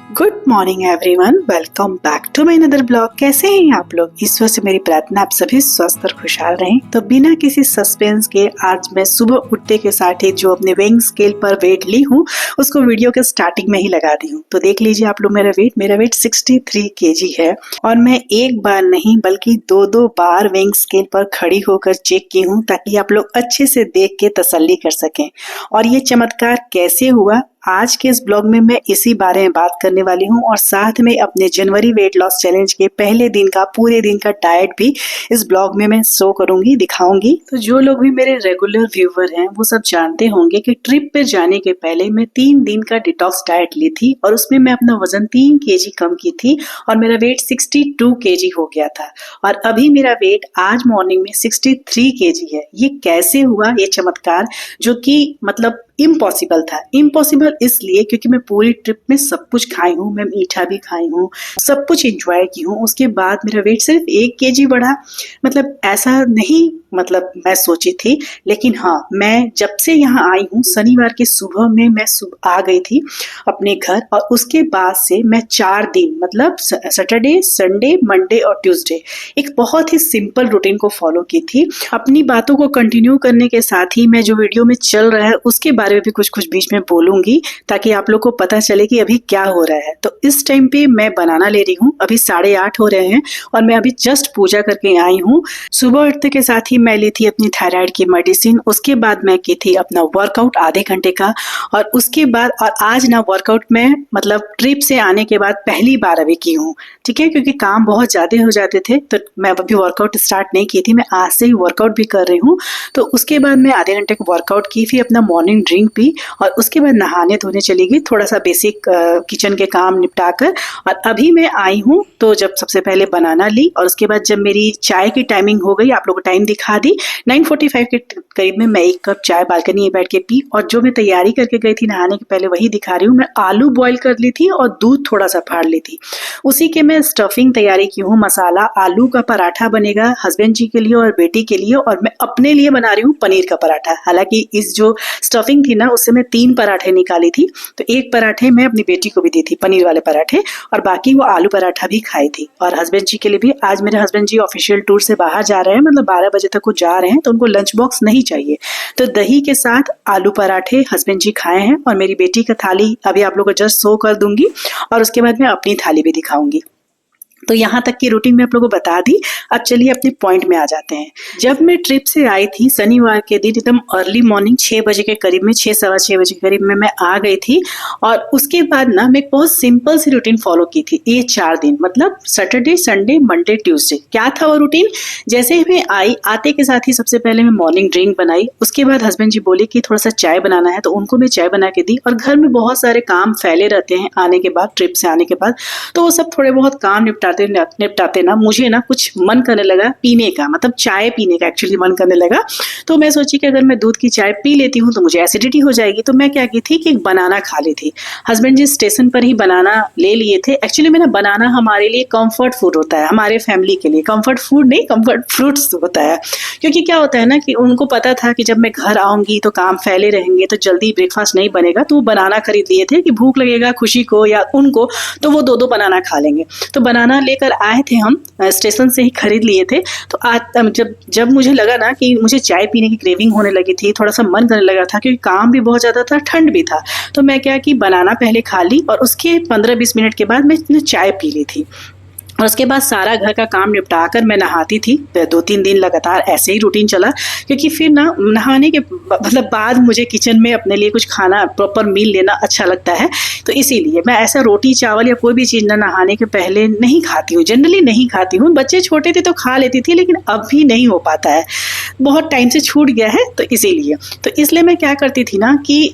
Good morning everyone, welcome back to my another blog. कैसे हैं आप लोग? ईश्वर से मेरी प्रार्थना आप सभी स्वस्थ और खुशहाल रहें। तो बिना किसी सस्पेंस के आज मैं सुबह उठते के साथ ही जो अपने वेइंग स्केल पर वेट ली हूँ उसको वीडियो के स्टार्टिंग में ही लगा दी हूँ। तो देख लीजिए आप लोग मेरा वेट 63 kg है और मैं एक बार नहीं बल्कि दो बार वेइंग स्केल पर खड़ी होकर चेक की हूँ ताकि आप लोग अच्छे से देख के तसल्ली कर सकें। और ये चमत्कार कैसे हुआ आज के इस ब्लॉग में मैं इसी बारे में बात करने वाली हूँ और साथ में अपने जनवरी वेट लॉस चैलेंज के पहले दिन का पूरे दिन का डाइट भी इस ब्लॉग में मैं शो करूंगी, दिखाऊंगी। तो जो लोग भी मेरे रेगुलर व्यूवर हैं वो सब जानते होंगे कि ट्रिप पे जाने के पहले मैं 3 दिन का डिटॉक्स डाइट ली थी और उसमें मैं अपना वजन 3 kg कम की थी और मेरा वेट 62 kg हो गया था। और अभी मेरा वेट आज मॉर्निंग में 63 kg है। ये कैसे हुआ ये चमत्कार, जो कि मतलब इम्पॉसिबल था। इम्पॉसिबल इसलिए क्योंकि मैं पूरी ट्रिप में सब कुछ खाई हूँ, मैं मीठा भी खाई हूँ, सब कुछ एंजॉय की हूँ। उसके बाद मेरा वेट सिर्फ 1 kg बढ़ा। मतलब ऐसा नहीं मैं सोची थी, लेकिन हाँ, मैं जब से यहाँ आई हूँ शनिवार के सुबह में मैं आ गई थी अपने घर और उसके बाद से मैं 4 दिन मतलब सैटरडे, संडे, मंडे और ट्यूसडे एक बहुत ही सिंपल रूटीन को फॉलो की थी। अपनी बातों को कंटिन्यू करने के साथ ही मैं जो वीडियो में चल रहा है उसके बारे में भी कुछ बीच में बोलूंगी ताकि आप लोग को पता चले कि अभी क्या हो रहा है। तो इस टाइम पे मैं बनाना ले रही हूँ, अभी 8:30 हो रहे हैं और मैं अभी जस्ट पूजा करके आई हूँ। सुबह उठते के साथ ही मैं ली थी अपनी थायराइड की मेडिसिन, उसके बाद मैं की थी अपना वर्कआउट आधे घंटे का और उसके बाद और आज ना वर्कआउट में ट्रिप से आने के बाद पहली बार अभी की हूँ, ठीक है, क्योंकि काम बहुत ज्यादा हो जाते थे तो मैं अभी वर्कआउट स्टार्ट नहीं की थी। मैं आज से ही वर्कआउट भी कर रही हूँ। तो उसके बाद मैं आधे घंटे को वर्कआउट की, फिर अपना मॉर्निंग ड्रिंक पी और उसके बाद नहाने धोने चली गई, थोड़ा सा बेसिक किचन के काम निपटा कर। और अभी मैं आई हूँ तो जब सबसे पहले बनाना ली और उसके बाद जब मेरी चाय की टाइमिंग हो गई, आप लोगों को टाइम दिखा दी, 9:45 के करीब में मैं 1 कप चाय बालकनी में बैठ के पी। और जो मैं तैयारी करके गई थी नहाने के पहले वही दिखा रही हूँ। मैं आलू बॉईल कर ली थी और दूध थोड़ा सा फाड़ ली थी, उसी के मैं स्टफिंग तैयारी की हूँ। मसाला आलू का पराठा बनेगा हस्बैंड जी के लिए और बेटी के लिए, और मैं अपने लिए बना रही हूँ पनीर का पराठा। हालांकि इस जो स्टफिंग थी ना उससे मैं 3 पराठे निकाली थी, तो 1 पराठे मैं अपनी बेटी को भी दी थी, पनीर वाले पराठे, और बाकी वो आलू पराठा भी खाई थी। और हस्बैंड जी के लिए भी, आज मेरे हस्बैंड जी ऑफिशियल टूर से बाहर जा रहे हैं, 12 बजे तक वो जा रहे हैं, तो उनको लंच बॉक्स नहीं चाहिए, तो दही के साथ आलू पराठे हस्बैंड जी खाए हैं। और मेरी बेटी का थाली अभी आप लोगों को जस्ट शो कर दूंगी और उसके बाद मैं अपनी थाली भी दिखाऊंगी। तो यहाँ तक की रूटीन मैं आप लोगों को बता दी। अब चलिए अपने पॉइंट में आ जाते हैं। जब मैं ट्रिप से आई थी शनिवार के दिन एकदम अर्ली मॉर्निंग 6 बजे के करीब में, 6 सवा 6 बजे के करीब में मैं आ गई थी। और उसके बाद ना मैं एक बहुत सिंपल सी रूटीन फॉलो की थी ये 4 दिन, मतलब सैटरडे, संडे, मंडे, ट्यूसडे। क्या था वो रूटीन? जैसे ही मैं आई, आते के साथ ही सबसे पहले मैं मॉर्निंग ड्रिंक बनाई। उसके बाद हस्बैंड जी बोले कि थोड़ा सा चाय बनाना है, तो उनको मैं चाय बना के दी। और घर में बहुत सारे काम फैले रहते हैं आने के बाद, ट्रिप से आने के बाद, तो वो सब थोड़े बहुत काम निपटाते ना मुझे ना कुछ मन करने लगा पीने का, मतलब चाय पीने का एक्चुअली मन करने लगा। तो मैं सोची कि अगर मैं दूध की चाय पी लेती हूँ तो मुझे एसिडिटी हो जाएगी। तो मैं क्या की थी कि एक बनाना खा ली थी। हस्बैंड जी स्टेशन पर ही बनाना ले लिए थे। एक्चुअली मेरा बनाना हमारे लिए कंफर्ट फूड होता है, हमारे फैमिली के लिए कंफर्ट फूड नहीं, कंफर्ट फ्रूट्स होता है। क्योंकि क्या होता है ना कि उनको पता था कि जब मैं घर आऊंगी तो काम फैले रहेंगे तो जल्दी ब्रेकफास्ट नहीं बनेगा, तो वो बनाना खरीद लिए थे कि भूख लगेगा खुशी को या उनको, तो वो 2 बनाना खा लेंगे। तो बनाना लेकर आए थे, हम स्टेशन से ही खरीद लिए थे। तो आज जब मुझे लगा ना कि मुझे चाय पीने की क्रेविंग होने लगी थी, थोड़ा सा मन करने लगा था क्योंकि काम भी बहुत ज्यादा था, ठंड भी था, तो मैं क्या कि बनाना पहले खा ली और उसके 15-20 मिनट के बाद मैं चाय पी ली थी। और उसके बाद सारा घर का काम निपटाकर मैं नहाती थी। 2-3 दिन लगातार ऐसे ही रूटीन चला, क्योंकि फिर ना नहाने के बाद मुझे किचन में अपने लिए कुछ खाना, प्रॉपर मील लेना अच्छा लगता है। तो इसीलिए मैं ऐसा रोटी चावल या कोई भी चीज़ ना नहाने के पहले नहीं खाती हूँ, जनरली नहीं खाती हूँ। बच्चे छोटे थे तो खा लेती थी, लेकिन अब भी नहीं हो पाता है, बहुत टाइम से छूट गया है। तो इसलिए मैं क्या करती थी ना कि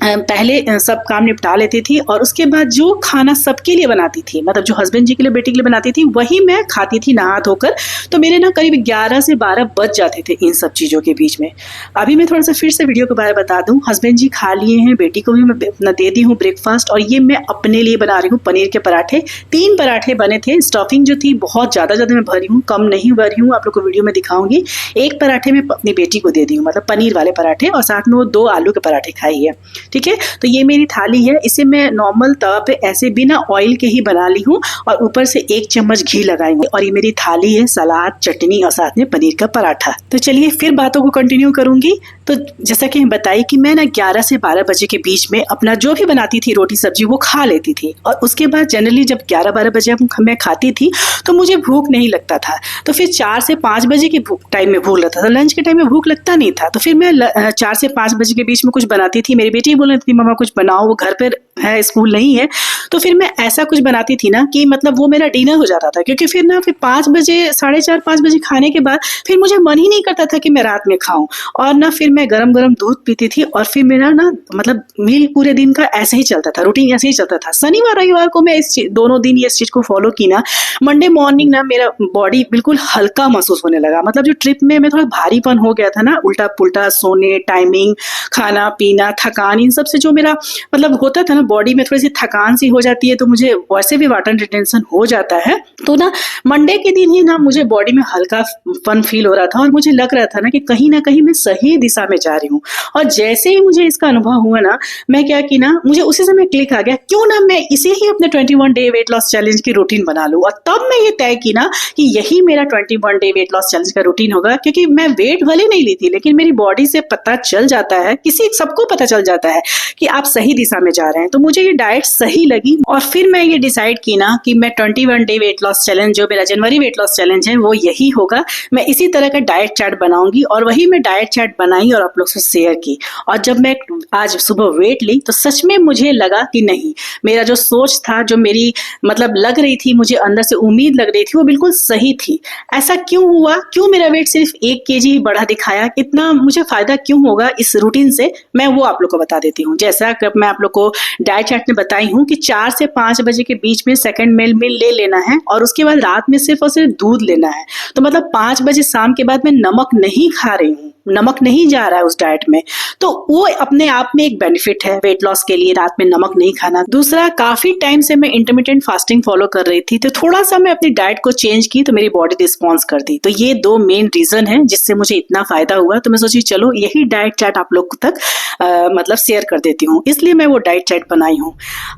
पहले सब काम निपटा लेती थी और उसके बाद जो खाना सबके लिए बनाती थी, मतलब जो हस्बैंड जी के लिए, बेटी के लिए बनाती थी, वही मैं खाती थी नहा धोकर। तो मेरे ना करीब 11 से 12 बज जाते थे इन सब चीज़ों के बीच में। अभी मैं थोड़ा सा फिर से वीडियो के बारे में बता दूं, हस्बैंड जी खा लिए हैं, बेटी को भी मैं अपना दे दी हूँ ब्रेकफास्ट। और ये मैं अपने लिए बना रही हूँ पनीर के पराठे। 3 पराठे बने थे। स्टफिंग जो थी बहुत ज़्यादा मैं भरी हूँ, कम नहीं भरी हूँ, आप लोग को वीडियो में दिखाऊंगी। 1 पराठे में अपनी बेटी को दे दी हूँ, मतलब पनीर वाले पराठे, और साथ में वो 2 आलू के पराठे खाई है। ठीक है। तो ये मेरी थाली है, इसे मैं नॉर्मल तवा पे ऐसे बिना ऑयल के ही बना ली हूँ और ऊपर से 1 चम्मच घी लगाई हूँ। और ये मेरी थाली है, सलाद, चटनी और साथ में पनीर का पराठा। तो चलिए फिर बातों को कंटिन्यू करूंगी। तो जैसा कि बताई कि मैं ना 11 से 12 बजे के बीच में अपना जो भी बनाती थी रोटी सब्जी वो खा लेती थी, और उसके बाद जनरली जब 11-12 बजे मैं खाती थी तो मुझे भूख नहीं लगता था। तो फिर 4 से 5 बजे के टाइम में भूख लगता था, लंच के टाइम में भूख लगता नहीं था। तो फिर मैं 4 से 5 बजे के बीच में कुछ बनाती थी। मेरी बेटी बोल रही थी मम्मा कुछ बनाओ, वो घर पर है, स्कूल नहीं है। तो फिर मैं ऐसा कुछ बनाती थी ना कि मतलब वो मेरा डिनर हो जाता था, क्योंकि फिर 5 बजे, 4:30-5 बजे खाने के बाद फिर मुझे मन ही नहीं करता था कि मैं रात में खाऊं। और ना फिर मैं गरम गरम दूध पीती थी और फिर मेरा ना मतलब मील पूरे दिन का ऐसे ही चलता था, रूटीन ऐसे ही चलता था। शनिवार रविवार को मैं दोनों दिन ये चीज को फॉलो की ना, मंडे मॉर्निंग ना मेरा बॉडी बिल्कुल हल्का महसूस होने लगा। मतलब जो ट्रिप में मैं थोड़ा भारीपन हो गया था ना, उल्टा पुल्टा सोने, टाइमिंग, खाना पीना, थकान, इन सब से जो मेरा मतलब होता था ना, बॉडी में थोड़ी सी थकान सी हो जाती है, तो मुझे वैसे भी वाटर रिटेंशन हो जाता है। तो ना मंडे के दिन ही ना मुझे बॉडी में हल्का फन फील हो रहा था और मुझे लग रहा था ना कहीं मैं सही दिशा में जा रही हूँ। और जैसे ही मुझे इसका अनुभव हुआ ना, मैं क्या की ना, मुझे उसी समय क्लिक आ गया, क्यों ना मैं इसे ही अपने 21 डे वेट लॉस चैलेंज की रूटीन बना लूं। और तब मैं ये तय की ना कि यही मेरा 21 डे वेट लॉस चैलेंज का रूटीन होगा, क्योंकि मैं वेट भले नहीं ली थी लेकिन मेरी बॉडी से पता चल जाता है, सबको पता चल जाता है कि आप सही दिशा में जा रहे हैं। तो मुझे ये डाइट सही लगी और फिर मैं ये डिसाइड की ना कि मैं 21 डे वेट लॉस चैलेंज, जो मेरा जनवरी वेट लॉस चैलेंज है, वो यही होगा। मैं इसी तरह का डाइट चार्ट बनाऊंगी और वही मैं डाइट चार्ट बनाई और आप लोग से शेयर की। और जब मैं आज सुबह वेट ली तो सच में मुझे लगा कि नहीं, मेरा जो सोच था, जो मेरी मतलब लग रही थी, मुझे अंदर से उम्मीद लग रही थी, वो बिल्कुल सही थी। ऐसा क्यों हुआ, क्यों मेरा वेट सिर्फ 1 kg बढ़ा दिखाया, इतना मुझे फायदा क्यों होगा इस रूटीन से, मैं वो आप लोग को बता देती हूँ। जैसा कि मैं आप लोग को डाइट चार्ट में बताई हूँ कि 4 से 5 बजे के बीच में सेकंड मील ले लेना है और उसके बाद रात में सिर्फ और सिर्फ दूध लेना है। तो मतलब 5 बजे शाम के बाद मैं नमक नहीं खा रही हूँ, नमक नहीं जा रहा है उस डाइट में। तो वो अपने आप में एक बेनिफिट है वेट लॉस के लिए, रात में नमक नहीं खाना। दूसरा, काफी टाइम से मैं इंटरमिटेंट फास्टिंग फॉलो कर रही थी, तो थोड़ा सा मैं अपनी डाइट को चेंज की तो मेरी बॉडी रिस्पॉन्स कर दी। तो ये 2 मेन रीजन है जिससे मुझे इतना फायदा हुआ। तो मैं सोची चलो यही डाइट चार्ट आप लोग तक मतलब शेयर कर देती हूँ, इसलिए मैं वो डाइट चार्ट बनाई हूँ।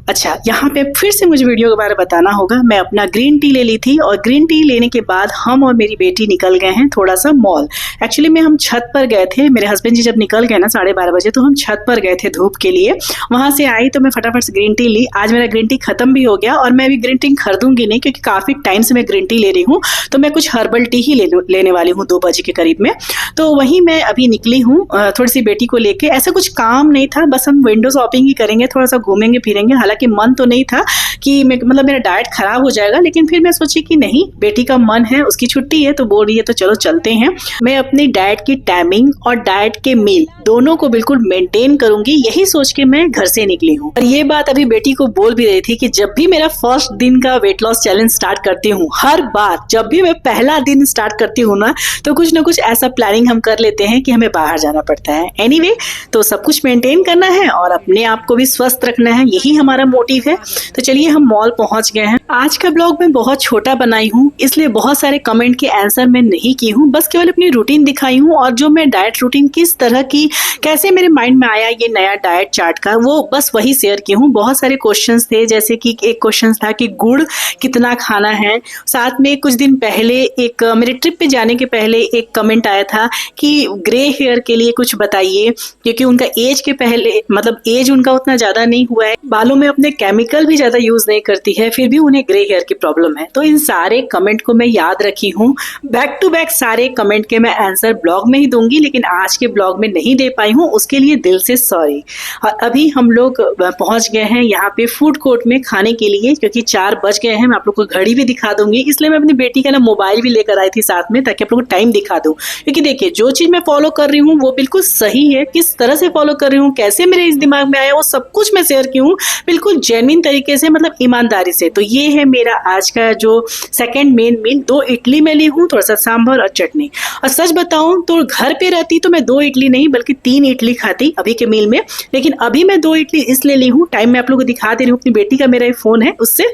अच्छा, यहाँ पे फिर से मुझे वीडियो के बारे में बताना होगा। मैं अपना ग्रीन टी ले ली थी और ग्रीन टी लेने के बाद हम और मेरी बेटी निकल गए हैं थोड़ा सा मॉल। एक्चुअली में हम छत पर गए थे, मेरे हस्बैंड जी जब निकल गए ना 12:30 बजे, तो हम छत पर गए थे धूप के लिए। वहां से आई तो मैं फटाफट से ग्रीन टी ली। आज मेरा ग्रीन टी खत्म भी हो गया और मैं अभी ग्रीन टी खरीदूंगी नहीं, क्योंकि काफी टाइम से मैं ग्रीन टी ले रही हूँ। तो मैं कुछ हर्बल टी ही लेने वाली हूँ 2 बजे के करीब में। तो वहीं मैं अभी निकली हूँ थोड़ी सी बेटी को लेके। ऐसा कुछ काम नहीं था, बस हम विंडो शॉपिंग ही करेंगे, थोड़ा सा घूमेंगे फिरेंगे। हालांकि मन तो नहीं था कि मतलब मेरा डाइट खराब हो जाएगा, लेकिन फिर मैं सोची कि नहीं, बेटी का मन है, उसकी छुट्टी है तो बोल रही है तो चलो चलते हैं। मैं अपनी डाइट की टाइमिंग और डाइट के मील दोनों को बिल्कुल मेंटेन करूंगी, यही सोच के मैं घर से निकली हूँ। और ये बात अभी बेटी को बोल भी रही थी कि जब भी मेरा फर्स्ट दिन का वेट लॉस चैलेंज स्टार्ट करती हूँ, हर बार जब भी मैं पहला दिन स्टार्ट करती हूँ ना, तो कुछ ना कुछ ऐसा प्लानिंग हम कर लेते हैं कि हमें बाहर जाना पड़ता है। एनीवे, तो सब कुछ मेंटेन करना है और अपने आप को भी स्वस्थ रखना है, यही हमारा मोटिव है। तो चलिए हम मॉल पहुंच गए हैं। आज का ब्लॉग मैं बहुत छोटा बनाई हूँ, इसलिए बहुत सारे कमेंट के आंसर मैं नहीं की हूँ, बस केवल अपनी रूटीन दिखाई हूँ और जो मैं डाइट रूटीन किस तरह की, कैसे मेरे माइंड में आया ये नया डाइट चार्ट का, वो बस वही शेयर की हूँ। बहुत सारे क्वेश्चंस थे, जैसे कि एक क्वेश्चन था कि गुड़ कितना खाना है। साथ में कुछ दिन पहले एक मेरे ट्रिप पे जाने के पहले एक कमेंट आया था कि ग्रे हेयर के लिए कुछ बताइए, क्योंकि उनका एज के पहले मतलब एज उनका उतना ज्यादा नहीं हुआ है, बालों में अपने केमिकल भी ज्यादा यूज नहीं करती है, फिर भी उन्हें ग्रे हेयर की प्रॉब्लम है। तो इन सारे कमेंट को मैं याद रखी हूँ। बैक टू बैक सारे कमेंट के मैं आंसर ब्लॉग में ही दूंगी, लेकिन आज के ब्लॉग में नहीं दे पाई हूँ, उसके लिए दिल से सॉरी। और अभी हम लोग पहुंच गए हैं यहाँ पे फूड कोर्ट में खाने के लिए, क्योंकि 4 बज गए हैं। मैं आप लोग को घड़ी भी दिखा दूंगी, इसलिए मैं अपनी बेटी का ना मोबाइल भी लेकर आई थी साथ में, ताकि आप लोग को टाइम दिखा दूं। क्योंकि देखिए, जो चीज मैं फॉलो कर रही हूँ वो बिल्कुल सही है, किस तरह से फॉलो कर रही हूँ, कैसे मेरे इस दिमाग में आया, वो सब कुछ मैं शेयर की हूँ बिल्कुल जेन्युइन तरीके से, मतलब ईमानदारी से। तो ये है मेरा आज का जो सेकंड मेन मील। 2 इडली मैं ली हूँ, थोड़ा सा सांभर और चटनी। और सच बताऊं तो घर पे रहती तो मैं 2 इडली नहीं बल्कि 3 इडली खाती अभी के मील में, लेकिन अभी मैं 2 इडली इसलिए ली हूँ, टाइम में आप लोगों को दिखा दे रही हूँ, अपनी बेटी का मेरा फोन है उससे।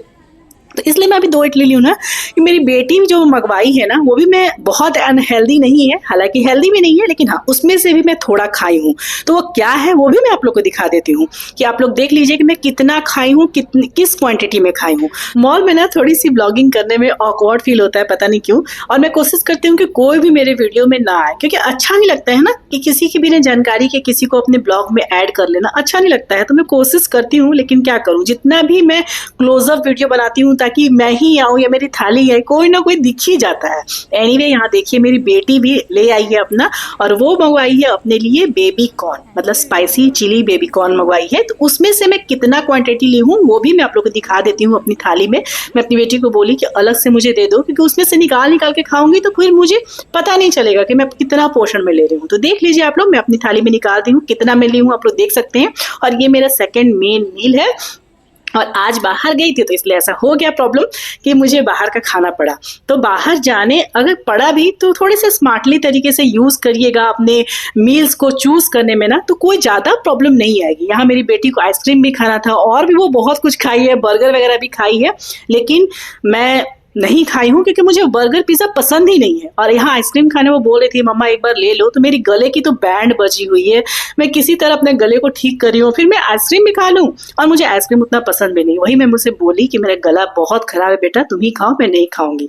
तो इसलिए मैं अभी 2 इडली ली हूँ ना, कि मेरी बेटी जो मंगवाई है ना वो भी मैं बहुत अनहेल्दी नहीं है, हालांकि हेल्दी भी नहीं है, लेकिन हाँ उसमें से भी मैं थोड़ा खाई हूँ। तो वो क्या है वो भी मैं आप लोग को दिखा देती हूँ कि आप लोग देख लीजिए कि मैं कितना खाई हूँ, किस क्वांटिटी में खाई हूँ। मॉल में ना थोड़ी सी ब्लॉगिंग करने में ऑकवर्ड फील होता है, पता नहीं क्यों, और मैं कोशिश करती हूँ कि कोई भी मेरे वीडियो में ना आए, क्योंकि अच्छा नहीं लगता है ना कि किसी की बिना जानकारी के किसी को अपने ब्लॉग में ऐड कर लेना, अच्छा नहीं लगता है। तो मैं कोशिश करती हूँ, लेकिन क्या करूँ, जितना भी मैं क्लोजअप वीडियो बनाती हूँ ताकि मैं ही आऊँ या मेरी थाली है, कोई ना कोई दिख ही जाता है। एनीवे यहाँ देखिए मेरी बेटी भी ले आई है अपना, और वो मंगवाई है अपने लिए बेबी कॉर्न, मतलब स्पाइसी चिली बेबी कॉर्न मंगवाई है। तो उसमें से मैं कितना क्वांटिटी ली हूँ वो भी मैं आप लोग को दिखा देती हूँ अपनी थाली में। मैं अपनी बेटी को बोली कि अलग से मुझे दे दो, क्योंकि उसमें से निकाल के खाऊंगी तो फिर मुझे पता नहीं चलेगा कि मैं कितना पोर्शन में ले रही हूँ। तो देख लीजिए आप लोग, मैं अपनी थाली में निकाल दी हूँ, कितना मैं ली हूँ आप लोग देख सकते हैं। और ये मेरा सेकेंड मेन मील है, और आज बाहर गई थी तो इसलिए ऐसा हो गया प्रॉब्लम कि मुझे बाहर का खाना पड़ा। तो बाहर जाने अगर पड़ा भी तो थोड़े से स्मार्टली तरीके से यूज करिएगा अपने मील्स को चूज करने में ना, तो कोई ज्यादा प्रॉब्लम नहीं आएगी। यहाँ मेरी बेटी को आइसक्रीम भी खाना था और भी वो बहुत कुछ खाई है, बर्गर वगैरह भी खाई है, लेकिन मैं नहीं खाई हूँ क्योंकि मुझे बर्गर पिज्जा पसंद ही नहीं है। और यहाँ आइसक्रीम खाने वो बोल रही थी मम्मा एक बार ले लो, तो मेरी गले की तो बैंड बजी हुई है, मैं किसी तरह अपने गले को ठीक कर रही हूँ, फिर मैं आइसक्रीम भी खा लूँ, और मुझे आइसक्रीम उतना पसंद भी नहीं। वही मैं मुझसे बोली कि मेरा गला बहुत खराब है बेटा, तुम ही खाओ, मैं नहीं खाऊंगी।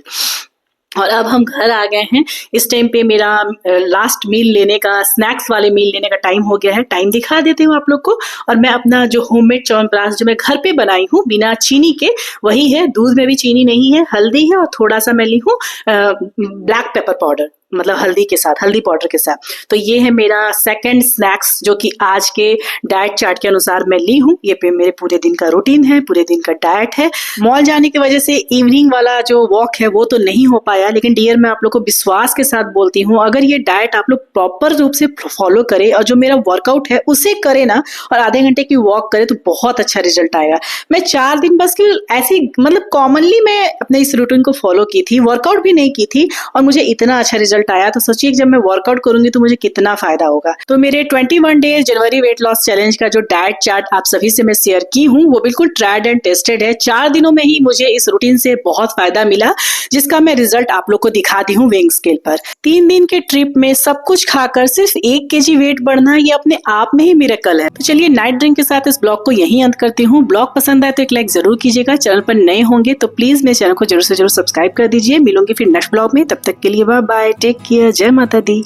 और अब हम घर आ गए हैं। इस टाइम पे मेरा लास्ट मील लेने का, स्नैक्स वाले मील लेने का टाइम हो गया है। टाइम दिखा देती हूँ आप लोग को। और मैं अपना जो होममेड च्यवनप्राश जो मैं घर पे बनाई हूँ बिना चीनी के, वही है। दूध में भी चीनी नहीं है, हल्दी है, और थोड़ा सा मैं ली हूँ ब्लैक पेपर पाउडर, मतलब हल्दी के साथ, हल्दी पाउडर के साथ। तो ये है मेरा सेकंड स्नैक्स जो कि आज के डाइट चार्ट के अनुसार मैं ली हूँ। ये मेरे पूरे दिन का रूटीन है, पूरे दिन का डाइट है। मॉल जाने की वजह से इवनिंग वाला जो वॉक है वो तो नहीं हो पाया, लेकिन डियर मैं आप लोग को विश्वास के साथ बोलती हूँ, अगर ये डाइट आप लोग प्रॉपर रूप से फॉलो करे और जो मेरा वर्कआउट है उसे करे ना, और आधे घंटे की वॉक करे, तो बहुत अच्छा रिजल्ट आएगा। मैं 4 दिन बस ऐसी मतलब कॉमनली मैं अपने इस रूटीन को फॉलो की थी, वर्कआउट भी नहीं की थी, और मुझे इतना अच्छा रिजल्ट आया। तो सोचिए जब मैं वर्कआउट करूंगी तो मुझे कितना फायदा होगा। तो मेरे 21 डेज जनवरी वेट लॉस चैलेंज का जो डाइट चार्ट आप सभी से मैं शेयर की हूँ वो बिल्कुल ट्राइड एंड टेस्टेड है। 4 दिनों में ही मुझे इस रूटीन से बहुत फायदा मिला, जिसका मैं रिजल्ट आप लोग को दिखा दी हूँ वेइंग स्केल पर। 3 दिन के ट्रिप में सब कुछ खाकर सिर्फ 1 kg वेट बढ़ना, ये अपने आप में ही मिरेकल है। तो चलिए नाइट ड्रिंक के साथ इस ब्लॉग को यहीं अंत करती हूँ। ब्लॉग पसंद आए तो एक लाइक जरूर कीजिएगा। चैनल पर नए होंगे तो प्लीज मेरे चैनल को जरूर से जरूर सब्सक्राइब कर दीजिए। मिलूंगी फिर नेक्स्ट ब्लॉग में, तब तक के लिए बाय बाय, टेक केयर, जय माता दी।